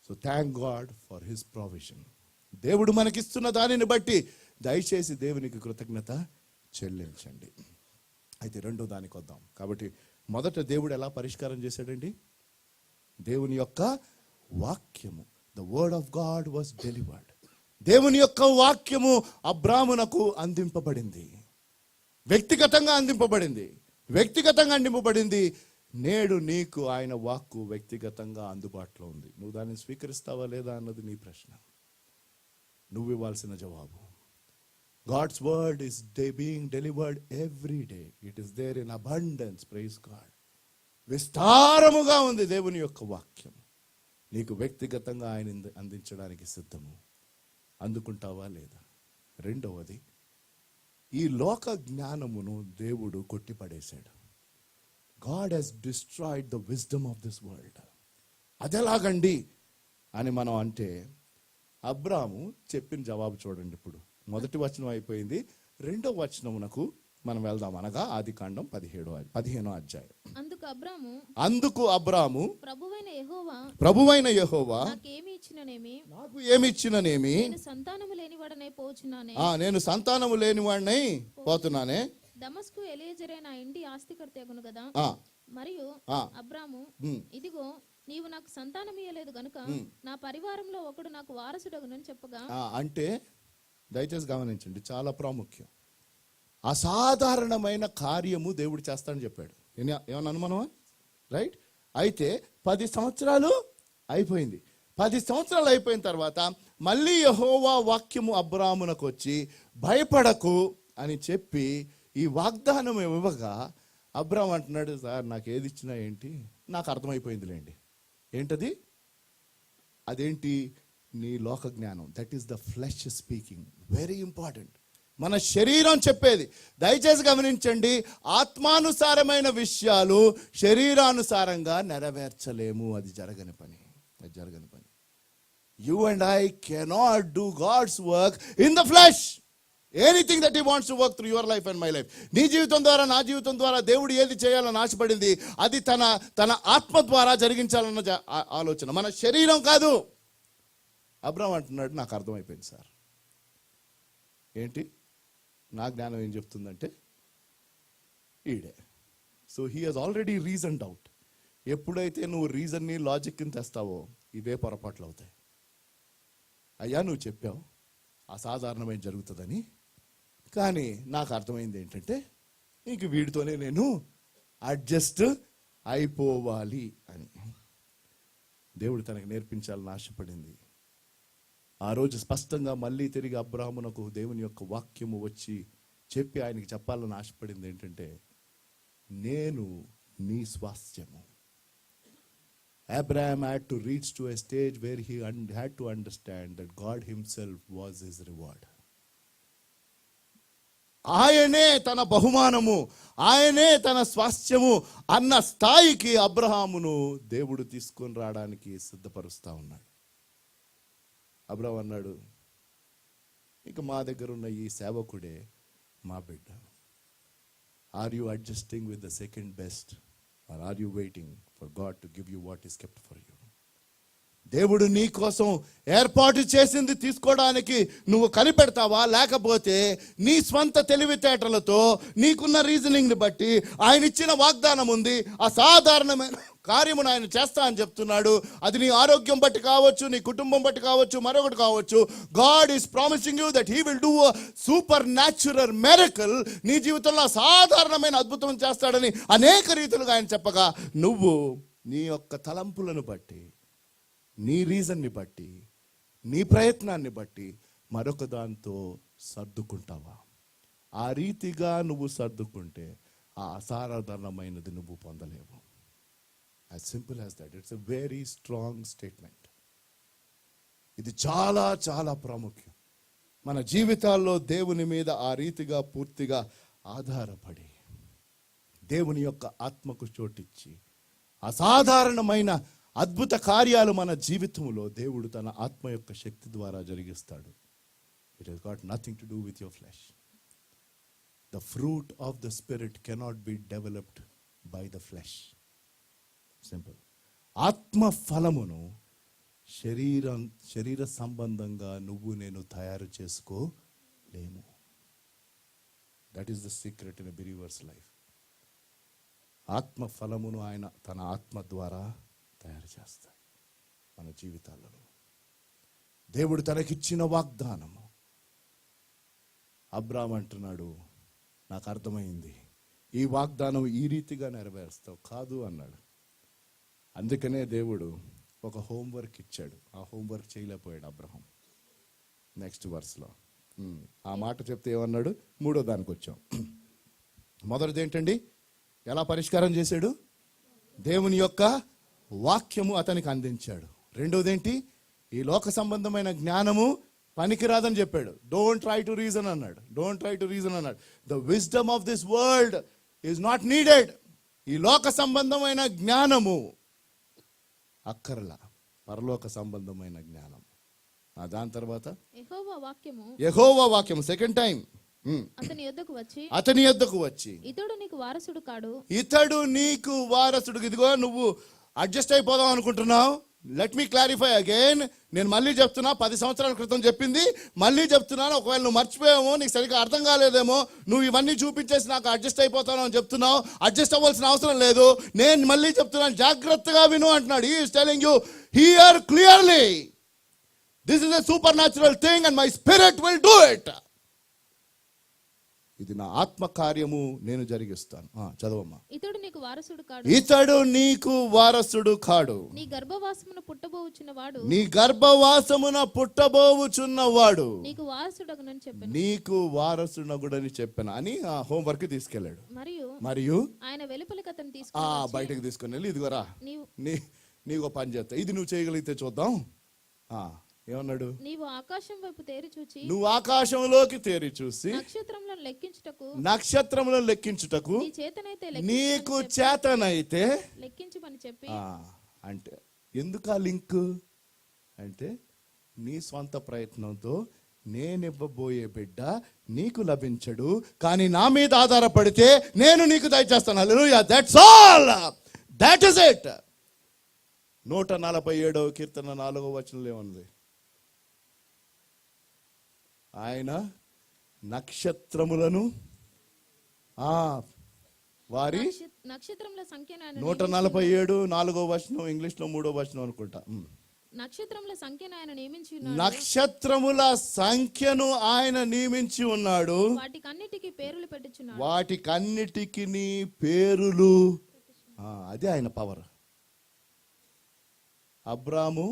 So thank God for his provision. దేవుడు మనకిస్తున్న దానిని బట్టి దయచేసి దేవునికి కృతజ్ఞత చెల్లించండి. అయితే రెండో దానికి వద్దాం. కాబట్టి మొదట దేవుడు ఎలా పరిష్కారం చేశాడండి? దేవుని యొక్క వాక్యము, the word of God was delivered. దేవుని యొక్క వాక్యము అబ్రామునకు అందింపబడింది, వ్యక్తిగతంగా అందింపబడింది. నేడు నీకు ఆయన వాక్కు వ్యక్తిగతంగా అందుబాటులో ఉంది. నువ్వు దాన్ని స్వీకరిస్తావా లేదా అన్నది నీ ప్రశ్న, నువ్వు ఇవ్వాల్సిన జవాబు. God's word is being delivered every day. It is there in abundance. Praise God. విస్తారముగా ఉంది దేవుని యొక్క వాక్యం. నీకు వ్యక్తిగతంగా ఆయన అందించడానికి సిద్ధము. అందుకుంటావా లేదా? రెండవది, ఈ లోక జ్ఞానమును దేవుడు కొట్టిపడేశాడు. God has destroyed the wisdom of this world. అదెలాగండి అని మనం అంటే, అబ్రాము చెప్పిన జవాబు చూడండి. ఇప్పుడు మొదటి వచనం అయిపోయింది, రెండో వచనమునకు మనం వెళ్దాం. అనగా ఆదికాండం 15వ అధ్యాయం. అందుకు అబ్రాము ప్రభువైన యెహోవా నాకు ఏమి ఇచ్చిననేమి, నేను సంతానము లేనివాడనై పోతున్నానే. దమస్కు ఎలియజరే నా ఇంటి ఆస్తికర్త అగును కదా. మరియు అబ్రాము, ఇదిగో నీవు నాకు సంతానం ఇయ్యలేదు గనుక నా పరివారంలో ఒకడు నాకు వారసుడగునని చెప్పగా. అంటే దయచేసి గమనించండి, చాలా ప్రాముఖ్యం. అసాధారణమైన కార్యము దేవుడు చేస్తాడని చెప్పాడు. ఏమన్నా అనుమానమా? రైట్. అయితే 10 సంవత్సరాలు అయిపోయింది. 10 సంవత్సరాలు అయిపోయిన తర్వాత మళ్ళీ యెహోవా వాక్యము అబ్రామునకు వచ్చి, భయపడకు అని చెప్పి ఈ వాగ్దానం ఇవ్వగా, అబ్రాము అంటున్నాడు, సార్ నాకు ఏది ఇచ్చినా ఏంటి, నాకు అర్థమైపోయిందిలేండి. ఏంటది? అదేంటి? నీ లోక జ్ఞానం. That is the flesh speaking. Very important. మన శరీరం చెప్పేది. దయచేసి గమనించండి, ఆత్మానుసారమైన విషయాలు శరీరానుసారంగా నెరవేర్చలేము. అది జరగని పని. You and I cannot do God's work in the flesh. Anything that he wants to work through your life and my life. నీ జీవితం ద్వారా, నా జీవితం ద్వారా దేవుడు ఏది చేయాలని ఆశపడింది, అది తన ఆత్మ ద్వారా జరిగించాలన్న ఆలోచన, మన శరీరం కాదు. అబ్రామ్ అంటున్నాడు, నాకు అర్థమైపోయింది సార్. ఏంటి? నా జ్ఞానం ఏం చెప్తుందంటే ఈడే. So he has already reasoned out. ఎప్పుడైతే నువ్వు రీజన్ని, లాజిక్ని తెస్తావో ఇవే పొరపాట్లు అవుతాయి. అయ్యా నువ్వు చెప్పావు అసాధారణమైన జరుగుతుందని, కానీ నాకు అర్థమైంది ఏంటంటే ఇంక వీడితోనే నేను అడ్జస్ట్ అయిపోవాలి అని దేవుడు తనకు నేర్పించాలని ఆశపడింది. ఆ రోజు స్పష్టంగా మళ్ళీ తిరిగి అబ్రాహామునకు దేవుని యొక్క వాక్యము వచ్చి చెప్పి ఆయనకి చెప్పాలని ఆశపడింది ఏంటంటే, నేను నీ స్వాస్థ్యము. Abraham had to reach to a stage where he had to understand that God himself was his reward. ఆయనే తన బహుమానము, ఆయనే తన స్వాస్థ్యము అన్న స్థాయికి అబ్రహామును దేవుడు తీసుకొని రావడానికి సిద్ధపరుస్తా ఉన్నాడు. అబ్రహాం అన్నాడు, ఇక మా దగ్గర ఉన్న ఈ సేవకుడే మా బిడ్డ. Are you adjusting with the second best or are you waiting for God to give you what is kept for you? దేవుడు నీ కోసం ఏర్పాటు చేసింది తీసుకోవడానికి నువ్వు కనిపెడతావా, లేకపోతే నీ స్వంత తెలివితేటలతో నీకున్న రీజనింగ్ని బట్టి ఆయన ఇచ్చిన వాగ్దానం ఉంది, అసాధారణమైన కార్యమును ఆయన చేస్తా అని చెప్తున్నాడు. అది నీ ఆరోగ్యం బట్టి కావచ్చు, నీ కుటుంబం బట్టి కావచ్చు, మరొకటి కావచ్చు. God is promising you that he will do a super natural miracle. నీ జీవితంలో అసాధారణమైన అద్భుతం చేస్తాడని అనేక రీతులుగా ఆయన చెప్పగా, నువ్వు నీ యొక్క తలంపులను బట్టి, నీ రీజన్ని బట్టి, నీ ప్రయత్నాన్ని బట్టి మరొక దాంతో సర్దుకుంటావా? ఆ రీతిగా నువ్వు సర్దుకుంటే ఆ అసాధారణమైనది నువ్వు పొందలేవు. As simple as that. It's a very strong statement. ఇది చాలా చాలా ప్రాముఖ్యం. మన జీవితాల్లో దేవుని మీద ఆ రీతిగా పూర్తిగా ఆధారపడి దేవుని యొక్క ఆత్మకు చోటిచ్చి అసాధారణమైన అద్భుత కార్యాలు మన జీవితంలో దేవుడు తన ఆత్మ యొక్క శక్తి ద్వారా జరిగిస్తాడు. It has got nothing to do with your flesh. The fruit of the spirit cannot be developed by the flesh. Simple. ఆత్మ ఫలమును శరీర సంబంధంగా నువ్వు నేను తయారు చేసుకోలేము. That is the secret in a believers life. ఆత్మ ఫలమును ఆయన తన ఆత్మ ద్వారా తయారు చేస్తాడు మన జీవితాలలో. దేవుడు తనకిచ్చిన వాగ్దానము. అబ్రాహాం అంటున్నాడు, నాకు అర్థమైంది, ఈ వాగ్దానం ఈ రీతిగా నెరవేరుస్తావు కాదు అన్నాడు. అందుకనే దేవుడు ఒక హోంవర్క్ ఇచ్చాడు. ఆ హోంవర్క్ చేయలేకపోయాడు అబ్రహాం. నెక్స్ట్ వర్స్లో ఆ మాట చెప్తే ఏమన్నాడు? మూడో దానికి వచ్చాం. మొదటిది ఏంటండి? ఎలా పరిష్కారం చేశాడు? దేవుని యొక్క వాక్యము అతనికి అందించాడు. రెండోది ఏంటి? ఈ లోక సంబంధమైన జ్ఞానము పనికిరాదని చెప్పాడు. డోంట్ ట్రై టు రీజన్ అన్నాడు. డోంట్ ట్రై టు రీజన్ అన్నాడు. The wisdom of this world is not needed. ఈ లోక సంబంధమైన జ్ఞానము అక్కర్లా, పరలోక సంబంధమైన జ్ఞానం. దాని తర్వాత యెహోవా వాక్యము సెకండ్ టైం అతని యొద్దకు వచ్చి ఇతడు నీకు వారసుడు కాడు. ఇతడు నీకు వారసుడు. ఇదిగో నువ్వు అడ్జస్ట్ అయిపోదాం అనుకుంటున్నావు. Let me clarify again. నేను మళ్ళీ చెప్తున్నా, 10 సంవత్సరాల క్రితం చెప్పింది మళ్ళీ చెప్తున్నాను. ఒకవేళ నువ్వు మర్చిపోయామో, నీకు సరిగ్గా అర్థం కాలేదేమో, నువ్వు ఇవన్నీ చూపించేసి నాకు అడ్జస్ట్ అయిపోతాను అని చెప్తున్నావు. అడ్జస్ట్ అవ్వాల్సిన అవసరం లేదు. నేను మళ్ళీ చెప్తున్నాను, జాగ్రత్తగా విను అంటున్నాడు. He is telling you here clearly, this is a super natural thing and my spirit will do it. ఇది నా ఆత్మ కార్యము, నేను జరిగిస్తాను. చదవమ్మా. ఇతడు నీకు వారసుడు కాడు. ఇతడు నీకు వారసుడు కాడు. నీ గర్భవాసమున పుట్టబోవుచున్నవాడు. నీ గర్భవాసమున పుట్టబోవుచున్నవాడు నీకు వారసుడగునని చెప్పాను. నీకు వారసుడగుడని చెప్పాను అని హోంవర్క్ తీసుకెళ్ళాడు. మరియు ఆయన వెలుపలికి అతను తీసుకొని బయటకు తీసుకొని వెళ్ళి, ఇదిగోరా నీకు పని చేస్తా, ఇది నువ్వు చేయగలిగితే చూద్దాం. ఏమన్నాడు? నీవు ఆకాశం వైపు తేరి చూచి, నువ్వు ఆకాశంలోకి తేరి చూసి నక్షత్రములను లెక్కించుటకు నీకు చేతనైతే లెక్కించమని చెప్పి. అంటే ఎందుకు ఆ లింక్ అంటే, నీ స్వంత ప్రయత్నంతో నేనివ్వబోయే బిడ్డ నీకు లభించడు, కానీ నా మీద ఆధారపడితే నేను నీకు దయచేస్తాను. Hallelujah. That's all. That is it. 147వ కీర్తన 4వ వచనంలో ఏముంది? ఆయన నక్షత్రములను వారి నక్షత్రముల సంఖ్య 147 4వ వచనం, ఇంగ్లీష్ లో 3వ వచనం అనుకుంటా. నక్షత్రముల సంఖ్యను ఆయన నియమించి ఉన్నాడు. నక్షత్రముల సంఖ్యను ఆయన నియమించి ఉన్నాడు. వాటికన్నిటికీ పేర్లు పెట్టుచున్నాడు. వాటికన్నిటికి పేరులు. అదే ఆయన పవర్. అబ్రాము,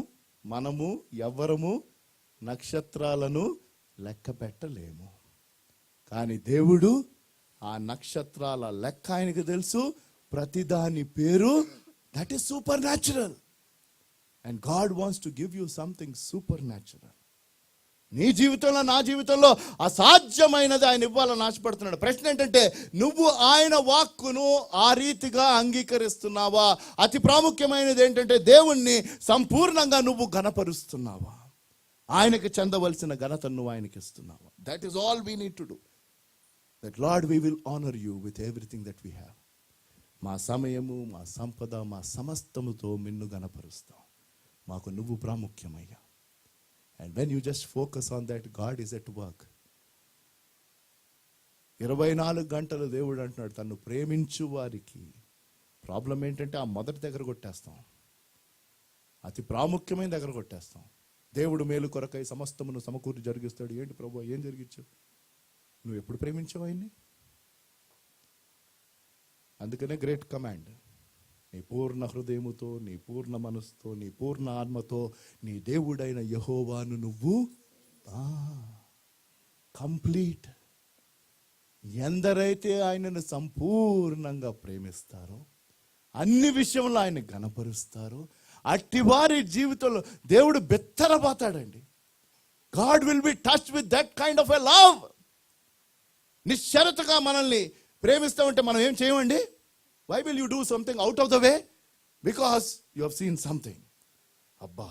మనము ఎవ్వరము నక్షత్రాలను లెక్క పెట్టలేము. కానీ దేవుడు ఆ నక్షత్రాల లెక్క ఆయనకు తెలుసు. ప్రతిదాని పేరు. That is super natural. And God wants to give you something super natural. నీ జీవితంలో, నా జీవితంలో అసాధ్యమైనది ఆయన ఇవ్వాలని ఆశపడుతున్నాడు. ప్రశ్న ఏంటంటే, నువ్వు ఆయన వాక్కును ఆ రీతిగా అంగీకరిస్తున్నావా? అతి ప్రాముఖ్యమైనది ఏంటంటే, దేవుణ్ణి సంపూర్ణంగా నువ్వు ఘనపరుస్తున్నావా? ఆయనకి చెందవలసిన ఘనతను నువ్వు ఆయనకి ఇస్తున్నావా? That is all we need to do. That Lord we will honour you with everything that we have. మా సమయము, మా సంపద, మా సమస్తముతో నిన్ను ఘనపరుస్తాం. మాకు నువ్వు ప్రాముఖ్యమయ్యా. And when you just focus on that, God is at work. 24 గంటలు దేవుడు అంటున్నాడు తన్ను ప్రేమించు వారికి. ప్రాబ్లం ఏంటంటే ఆ మొదటి దగ్గర కొట్టేస్తాం. అతి ప్రాముఖ్యమైన దగ్గర కొట్టేస్తాం. దేవుడు మేలు కొరకై సమస్తమును సమకూరి జరిగిస్తాడు. ఏంటి ప్రభు, ఏం జరిగించావు? నువ్వు ఎప్పుడు ప్రేమించావు ఆయన్ని? అందుకనే గ్రేట్ కమాండ్. నీ పూర్ణ హృదయముతో, నీ పూర్ణ మనసుతో, నీ పూర్ణ ఆత్మతో నీ దేవుడైన యెహోవాను నువ్వు కంప్లీట్. ఎందరైతే ఆయనను సంపూర్ణంగా ప్రేమిస్తారో, అన్ని విషయంలో ఆయన ఘనపరుస్తారో, అట్టివారి జీవితంలో దేవుడు బెత్తరపోతాడండి. God will be touch with that kind of a love. నిశ్చరతగా మనల్ని ప్రేమిస్తూ ఉంటే మనం ఏం చేయమండి? Why will you do something out of the way? Because you have seen something. అబ్బా,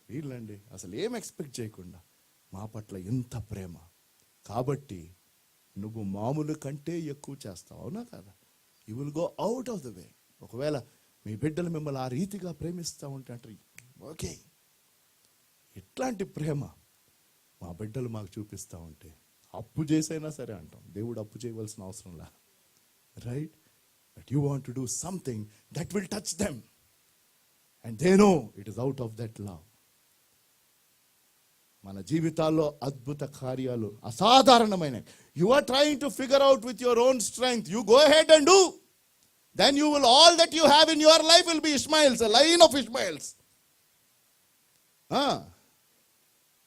వీళ్ళండి అసలు ఏం ఎక్స్పెక్ట్ చేయకుండా మా పట్ల ఎంత ప్రేమ. కాబట్టి నువ్వు మామూలు కంటే ఎక్కువ చేస్తావు, అవునా కదా? You will go out of the way. ఒకవేళ మీ బిడ్డలు మిమ్మల్ని ఆ రీతిగా ప్రేమిస్తూ ఉంటే అంటారు, ఓకే, ఇట్లాంటి ప్రేమ మా బిడ్డలు మాకు చూపిస్తూ ఉంటే అప్పు చేసైనా సరే అంటాం. దేవుడు అప్పు చేయవలసిన అవసరం లే, right? But you want to do something that will touch them. And they know it is out of that love. మన జీవితాల్లో అద్భుత కార్యాలు అసాధారణమైనవి. You are trying to figure out with your own strength. You go ahead and do. Then you will, all that you have in your life will be Ishmaels, a line of Ishmaels.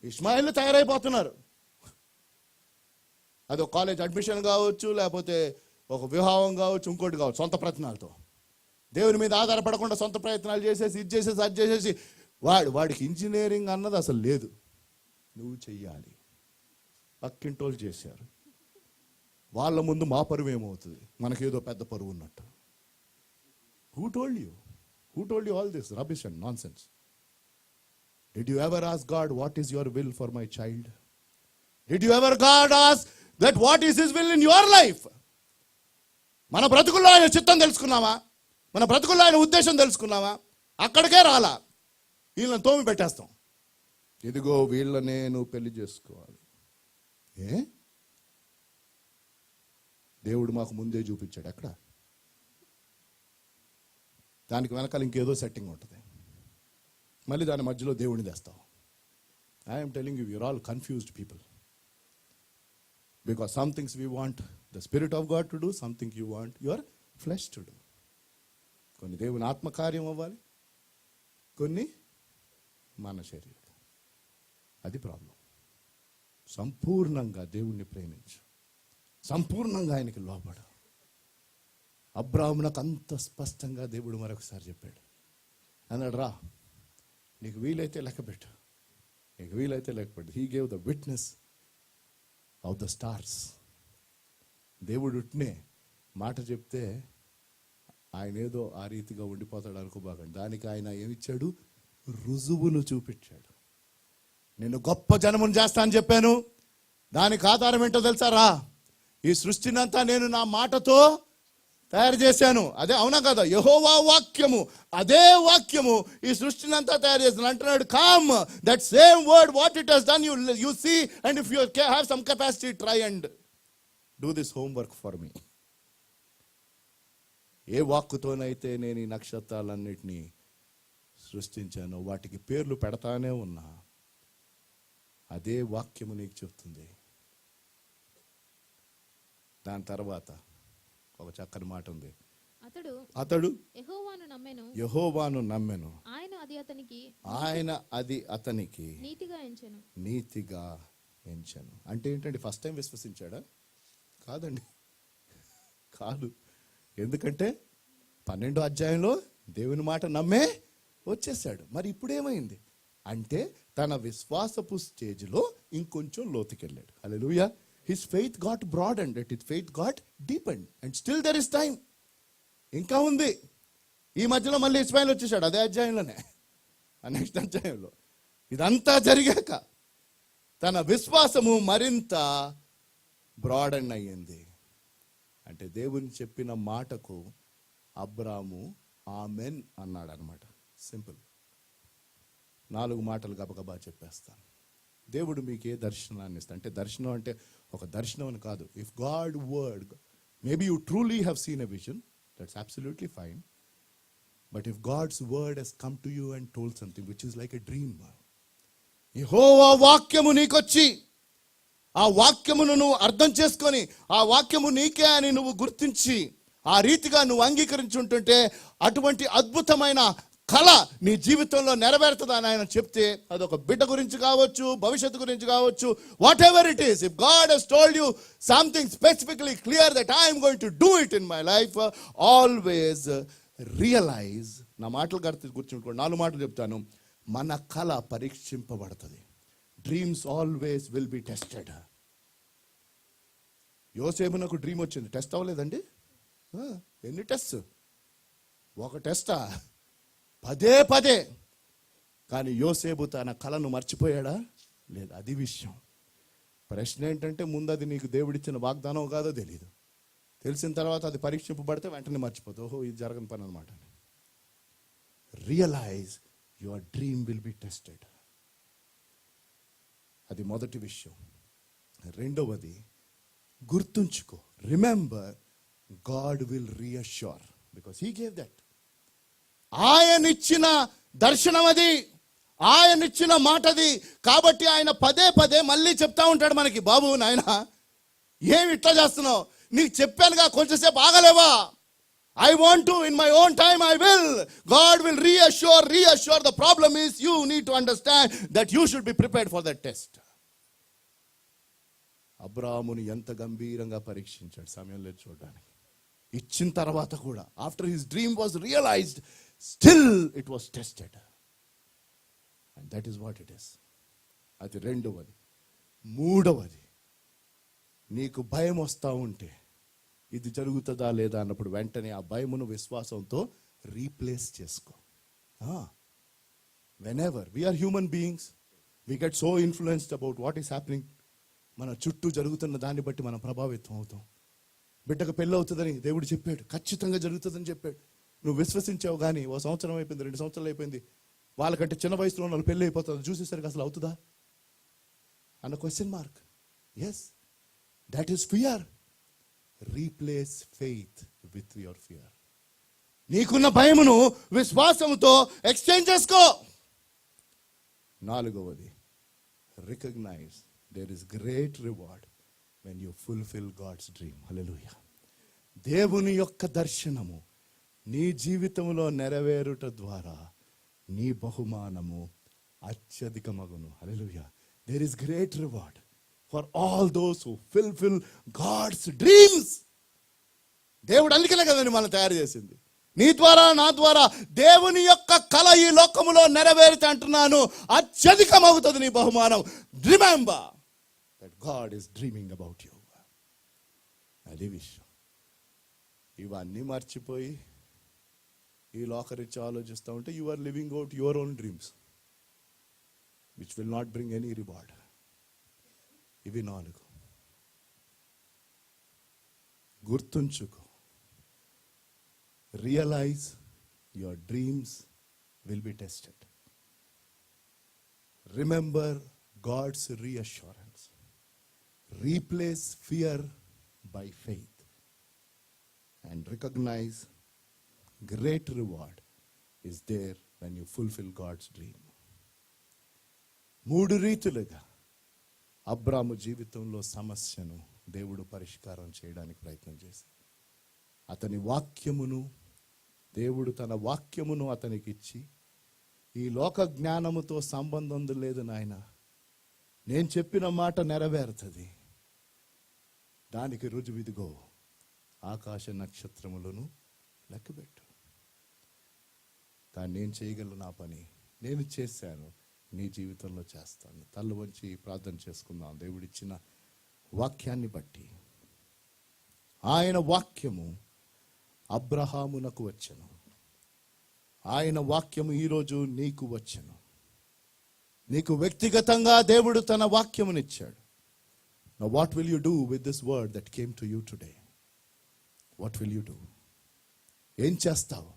Ishmael తయారైపోతున్నారు. అది ఒక college admission కావచ్చు, లేకపోతే ఒక వివాహం కావచ్చు, ఇంకోటి కావచ్చు. సొంత ప్రయత్నాలతో, దేవుని మీద ఆధారపడకుండా సొంత ప్రయత్నాలు చేసేసి, ఇది చేసేసి, అది చేసేసి, వాడికి ఇంజనీరింగ్ అన్నది అసలు లేదు. నువ్వు చెయ్యాలి. పక్కింటోళ్ళు చేశారు, వాళ్ళ ముందు మా పరువు ఏమవుతుంది? మనకేదో పెద్ద పరువు ఉన్నట్టు. Who told you? Who told you all this rubbish and nonsense? Did you ever ask God, what is your will for my child? Did you ever God ask that what is his will in your life? మన బ్రతుకుల్లో ఆయన చిత్తం తెలుసుకున్నావా? మన బ్రతుకుల్లో ఆయన ఉద్దేశం తెలుసుకున్నావా? అక్కడికే రాలా. వీళ్ళని తోమి పెట్టేస్తాం. ఇదిగో వీళ్ళనే నువ్వు పెళ్లి చేసుకోవాలి. దేవుడు మాకు ముందే చూపించాడు. ఎక్కడ? దానికి వెనకాల ఇంకేదో సెట్టింగ్ ఉంటుంది. మళ్ళీ దాని మధ్యలో దేవుడిని తెస్తావు. I'm telling you, you're all confused people. Because some things we want the Spirit of God to do, something you want your flesh to do. కొన్ని దేవుని ఆత్మకార్యం అవ్వాలి, కొన్ని మన శరీరం. అది ప్రాబ్లం. సంపూర్ణంగా దేవుణ్ణి ప్రేమించు, సంపూర్ణంగా ఆయనకి లోబడు. అబ్రాహామునకు అంత స్పష్టంగా దేవుడు మరొకసారి చెప్పాడు. అన్నాడు, రా, నీకు వీలైతే లెక్కపెట్టు, నీకు వీలైతే లెక్కపెట్టు. He gave the witness of the stars. దేవుడు ఉట్నే మాట చెప్తే ఆయన ఏదో ఆ రీతిగా ఉండిపోతాడు అనుకోబాకండి. దానికి ఆయన ఏమిచ్చాడు? రుజువును చూపించాడు. నేను గొప్ప జనమును చేస్తా అని చెప్పాను. దానికి ఆధారం ఏంటో తెలుసారా? ఈ సృష్టినంతా నేను నా మాటతో తయారు చేశాను. అదే, అవునా కదా? యెహోవా వాక్యము, అదే వాక్యము ఈ సృష్టినంతా తయారు చేశాను అంటున్నాడు. Come, that same word, what it has done, you see, and if you have some capacity, try and do this homework for me. ఏ వాక్కుతోనైతే నేను ఈ నక్షత్రాలన్నిటినీ సృష్టించానో వాటికి పేర్లు పెడతానే ఉన్నా, అదే వాక్యము నీకు చెప్తుంది. దాని తర్వాత ఒక చక్కని మాట ఉంది. అతడు యెహోవాను నమ్మెను, ఆయన అది అతనికి నీతిగా ఎంచెను. అంటే ఏంటండి? ఫస్ట్ టైం విశ్వసించాడా? కాదండి, కాదు. ఎందుకంటే 12వ అధ్యాయంలో దేవుని మాట నమ్మే వచ్చేసాడు. మరి ఇప్పుడేమైంది అంటే తన విశ్వాసపు స్టేజ్లో ఇంకొంచెం లోతుకెళ్ళాడు. Hallelujah. His faith got broadened, his faith got deepened, and still there is time. ఇంకా ఉంది. ఈ మధ్యలో మళ్ళీ ఇస్మాయిల్ వచ్చేసాడు, అదే అధ్యాయంలోనే, నెక్స్ట్ అధ్యాయంలో. ఇదంతా జరిగాక తన విశ్వాసము మరింత బ్రాడెన్ అయ్యింది. అంటే దేవుని చెప్పిన మాటకు అబ్రాము ఆమెన్ అన్నాడు అనమాట. సింపుల్. 4 మాటలు గబగబా చెప్పేస్తాను. దేవుడు మీకు ఏ దర్శనాన్ని ఇస్తా అంటే, దర్శనం అంటే ఒక దర్శనం అని కాదు. If God word, maybe you truly have seen a vision, that's absolutely fine. But if God's word has come to you and told something which is like a dream, యెహోవా వాక్యము నీకొచ్చి ఆ వాక్యమును నువ్వు అర్థం చేసుకొని, ఆ వాక్యము నీకే అని నువ్వు గుర్తించి ఆ రీతిగా నువ్వు అంగీకరించుంటుంటే అటువంటి అద్భుతమైన కళ నీ జీవితంలో నెరవేరుతుందని ఆయన చెప్తే, అదొక బిడ్డ గురించి కావచ్చు, భవిష్యత్తు గురించి కావచ్చు, whatever it is. If God has told you something specifically clear that I'm going to do it in my life, always realize. నా మాటలు గుర్తుంచుకోండి, 4 మాటలు చెప్తాను. మన కళ పరీక్షింపబడుతుంది. Dreams always will be tested. యోసేపునకు డ్రీమ్ వచ్చింది, టెస్ట్ అవ్వలేదండి. ఎన్ని టెస్ట్? ఒక టెస్టా? 10 కానీ యోసేపు తన కళను మర్చిపోయాడా? లేదు. అది విషయం. ప్రశ్న ఏంటంటే, ముందు అది నీకు దేవుడిచ్చిన వాగ్దానం కాదో తెలియదు. తెలిసిన తర్వాత అది పరీక్షింపబడితే వెంటనే మర్చిపోతావు, ఓహో ఇది జరగని పని అనమాట. Realize your dream will be tested. అది మొదటి విషయం. రెండవది, గుర్తుంచుకో. Remember, God will reassure because he gave that. ఆయనిచ్చిన దర్శనం అది, ఆయనిచ్చిన మాటది. కాబట్టి ఆయన 10 మళ్ళీ చెప్తా ఉంటాడు మనకి, బాబు నాయన ఏమి ఇట్లా చేస్తున్నావు, నీకు చెప్పానుగా, కొంచెంసేపు ఆగలేవా? I want to, in my own time I will. God will reassure. The problem is you need to understand that you should be prepared for that test. అబ్రాహాముని ఎంత గంభీరంగా పరీక్షించాడు సమయం లేదు చూడడానికి. ఇచ్చిన తర్వాత కూడా, after his dream was realized, still it was tested. And that is what it is. అది రెండవది. మూడవది, నీకు భయం వస్తూ ఉంటే ఇది జరుగుతుందా లేదా అన్నప్పుడు వెంటనే ఆ భయమును విశ్వాసంతో రీప్లేస్ చేసుకో. Whenever we are human beings, we get so influenced about what is happening. మన చుట్టూ జరుగుతున్న దాన్ని బట్టి మనం ప్రభావితం అవుతాం. బిడ్డకు పెళ్ళి అవుతుందని దేవుడు చెప్పాడు, ఖచ్చితంగా జరుగుతుందని చెప్పాడు. నువ్వు విశ్వసించావు, కానీ 1 సంవత్సరం అయిపోయింది, 2 సంవత్సరాలు అయిపోయింది, వాళ్ళకంటే చిన్న వయసులో ఉన్న వాళ్ళు పెళ్ళి అయిపోతుంది, చూసేసరికి అసలు అవుతుందా అన్న question mark. Yes, that is fear. Replace faith with your fear. నీకున్న భయమును విశ్వాసముతో ఎక్స్చేంజ్ చేసుకో. నాలుగవది, recognize there is great reward when you fulfill God's dream. Hallelujah. దేవుని యొక్క దర్శనము నీ జీవితంలో నెరవేరుట ద్వారా నీ బహుమానము అత్యధికమగును. Hallelujah. There is great reward for all those who fulfill God's dreams. దేవుడు అందుకనే కదండి మనం తయారు చేసింది. నీ ద్వారా, నా ద్వారా దేవుని యొక్క కళ ఈ లోకములో నెరవేరితే అంటున్నాను, అత్యధికమవుతుంది నీ బహుమానం. Remember that God is dreaming about you. అది విషయం. ఇవన్నీ మర్చిపోయి ఈ లోకరీత్యా ఆలోచిస్తూ ఉంటే you are living out your own dreams which will not bring any reward. ఇవి 4. గుర్తుంచుకో. Realize your dreams will be tested. Remember God's reassurance. Replace fear by faith. And recognize great reward is there when you fulfill God's dream. 3 రీతులుగా Abram జీవితంలో సమస్యను దేవుడు పరిష్కారం చేయడానికి ప్రయత్నం చేశాడు. అతని వాక్యమును, దేవుడు తన వాక్యమును అతనికి ఇచ్చి, ఈ లోక జ్ఞానముతో సంబంధం లేదు నాయన, నేను చెప్పిన మాట నెరవేరుతుంది, దానికి రుజువిదిగో ఆకాశ నక్షత్రములను లెక్కబెట్టు. కానీ నేను చేయగలను నా పని, నేను చేశాను, నీ జీవితంలో చేస్తాను. తల్లు వంచి ప్రార్థన చేసుకుందాం. దేవుడిచ్చిన వాక్యాన్ని బట్టి, ఆయన వాక్యము అబ్రహామునకు వచ్చెను, ఆయన వాక్యము ఈరోజు నీకు వచ్చెను. నీకు వ్యక్తిగతంగా దేవుడు తన వాక్యమునిచ్చాడు. Now what will you do with this word that came to you today? What will you do? ఏం చేస్తావు?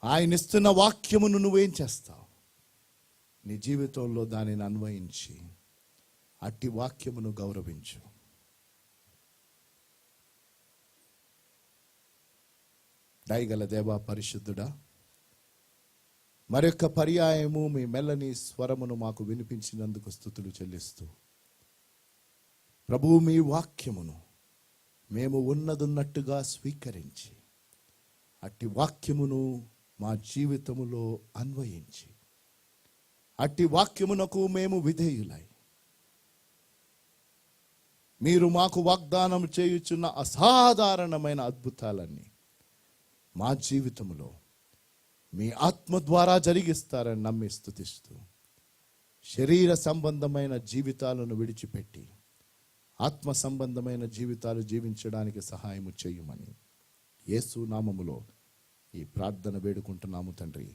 ఆయన ఇస్తున్న వాక్యమును నువ్వేం చేస్తావు? నీ జీవితంలో దానిని అన్వయించి అట్టి వాక్యమును గౌరవించు. దయగల దేవా, పరిశుద్ధుడా, మరొక పర్యాయము మీ మెల్లని స్వరమును మాకు వినిపించినందుకు స్తుతులు చెల్లిస్తూ, ప్రభువు మీ వాక్యమును మేము ఉన్నదున్నట్టుగా స్వీకరించి అట్టి వాక్యమును మా జీవితములో అన్వయించి అట్టి వాక్యమునకు మేము విధేయులై, మీరు మాకు వాగ్దానం చేయుచున్న అసాధారణమైన అద్భుతాలన్నీ మా జీవితంలో మీ ఆత్మ ద్వారా జరిగిస్తారని నమ్మి స్తుతిస్తూ, శరీర సంబంధమైన జీవితాలను విడిచిపెట్టి ఆత్మ సంబంధమైన జీవితాలు జీవించడానికి సహాయము చేయమని యేసు నామములో ఈ ప్రార్థన వేడుకుంటున్నాము తండ్రి.